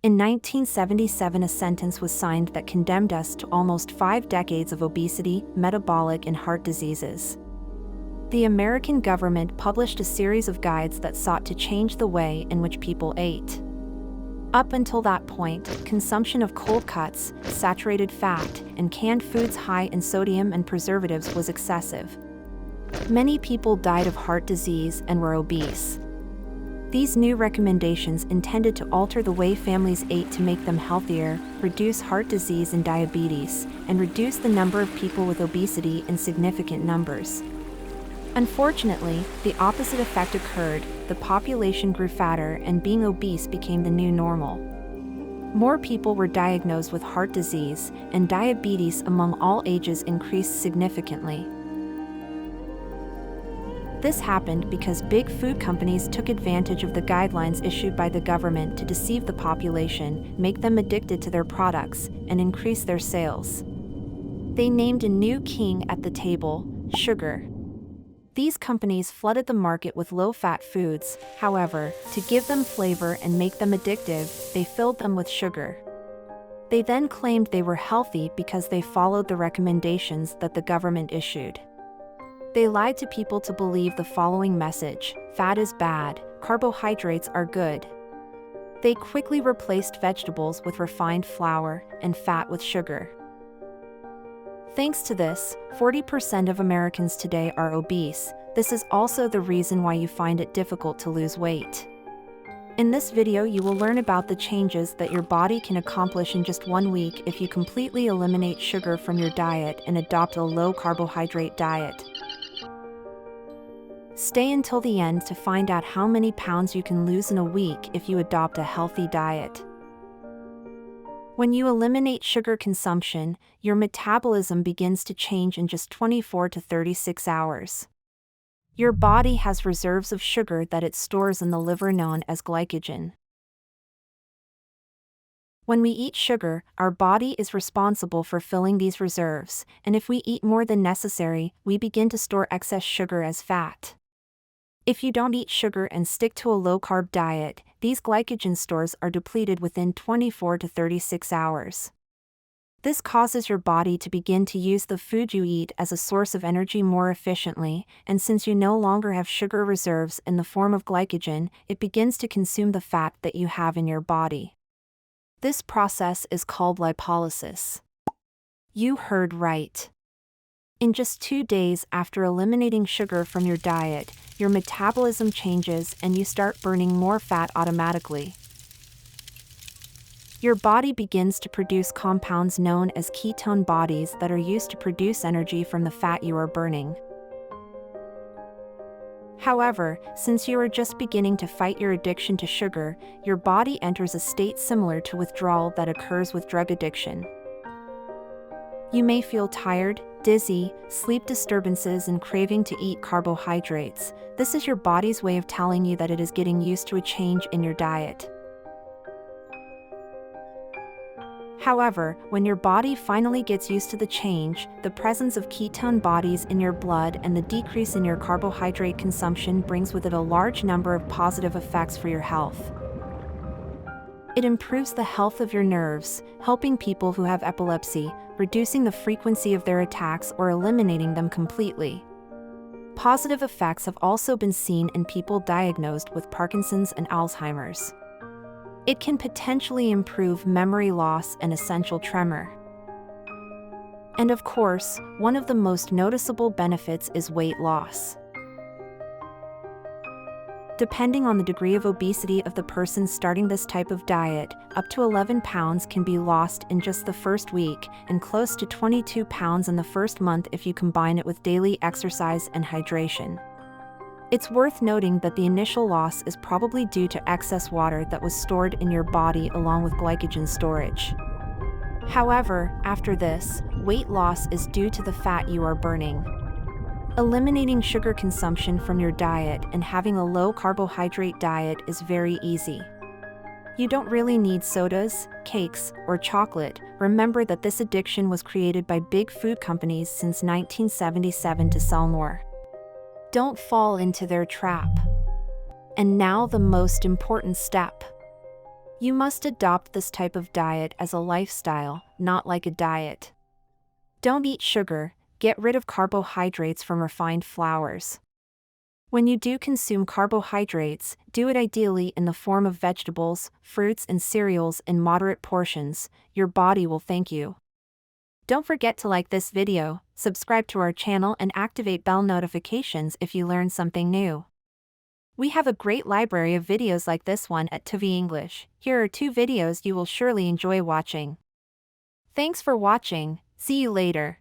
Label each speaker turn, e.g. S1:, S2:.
S1: In 1977, a sentence was signed that condemned us to almost 5 decades of obesity, metabolic, and heart diseases. The American government published a series of guides that sought to change the way in which people ate. Up until that point, consumption of cold cuts, saturated fat, and canned foods high in sodium and preservatives was excessive. Many people died of heart disease and were obese. These new recommendations intended to alter the way families ate to make them healthier, reduce heart disease and diabetes, and reduce the number of people with obesity in significant numbers. Unfortunately, the opposite effect occurred. The population grew fatter and being obese became the new normal. More people were diagnosed with heart disease, and diabetes among all ages increased significantly. This happened because big food companies took advantage of the guidelines issued by the government to deceive the population, make them addicted to their products, and increase their sales. They named a new king at the table: sugar. These companies flooded the market with low-fat foods. However, to give them flavor and make them addictive, they filled them with sugar. They then claimed they were healthy because they followed the recommendations that the government issued. They lied to people to believe the following message: fat is bad, carbohydrates are good. They quickly replaced vegetables with refined flour and fat with sugar. Thanks to this, 40% of Americans today are obese. This is also the reason why you find it difficult to lose weight. In this video, you will learn about the changes that your body can accomplish in just 1 week if you completely eliminate sugar from your diet and adopt a low-carbohydrate diet. Stay until the end to find out how many pounds you can lose in a week if you adopt a healthy diet. When you eliminate sugar consumption, your metabolism begins to change in just 24 to 36 hours. Your body has reserves of sugar that it stores in the liver known as glycogen. When we eat sugar, our body is responsible for filling these reserves, and if we eat more than necessary, we begin to store excess sugar as fat. If you don't eat sugar and stick to a low-carb diet, these glycogen stores are depleted within 24 to 36 hours. This causes your body to begin to use the food you eat as a source of energy more efficiently, and since you no longer have sugar reserves in the form of glycogen, it begins to consume the fat that you have in your body. This process is called lipolysis. You heard right. In just 2 days after eliminating sugar from your diet, your metabolism changes and you start burning more fat automatically. Your body begins to produce compounds known as ketone bodies that are used to produce energy from the fat you are burning. However, since you are just beginning to fight your addiction to sugar, your body enters a state similar to withdrawal that occurs with drug addiction. You may feel tired, dizzy, sleep disturbances, and craving to eat carbohydrates. This is your body's way of telling you that it is getting used to a change in your diet. However, when your body finally gets used to the change, the presence of ketone bodies in your blood and the decrease in your carbohydrate consumption brings with it a large number of positive effects for your health. It improves the health of your nerves, helping people who have epilepsy, reducing the frequency of their attacks or eliminating them completely. Positive effects have also been seen in people diagnosed with Parkinson's and Alzheimer's. It can potentially improve memory loss and essential tremor. And of course, one of the most noticeable benefits is weight loss. Depending on the degree of obesity of the person starting this type of diet, up to 11 pounds can be lost in just the first week, and close to 22 pounds in the first month if you combine it with daily exercise and hydration. It's worth noting that the initial loss is probably due to excess water that was stored in your body along with glycogen storage. However, after this, weight loss is due to the fat you are burning. Eliminating sugar consumption from your diet and having a low-carbohydrate diet is very easy. You don't really need sodas, cakes, or chocolate. Remember that this addiction was created by big food companies since 1977 to sell more. Don't fall into their trap. And now the most important step. You must adopt this type of diet as a lifestyle, not like a diet. Don't eat sugar, get rid of carbohydrates from refined flours. When you do consume carbohydrates, do it ideally in the form of vegetables, fruits, and cereals in moderate portions. Your body will thank you. Don't forget to like this video, subscribe to our channel, and activate bell notifications if you learn something new. We have a great library of videos like this one at TV English. Here are 2 videos you will surely enjoy watching. Thanks for watching. See you later.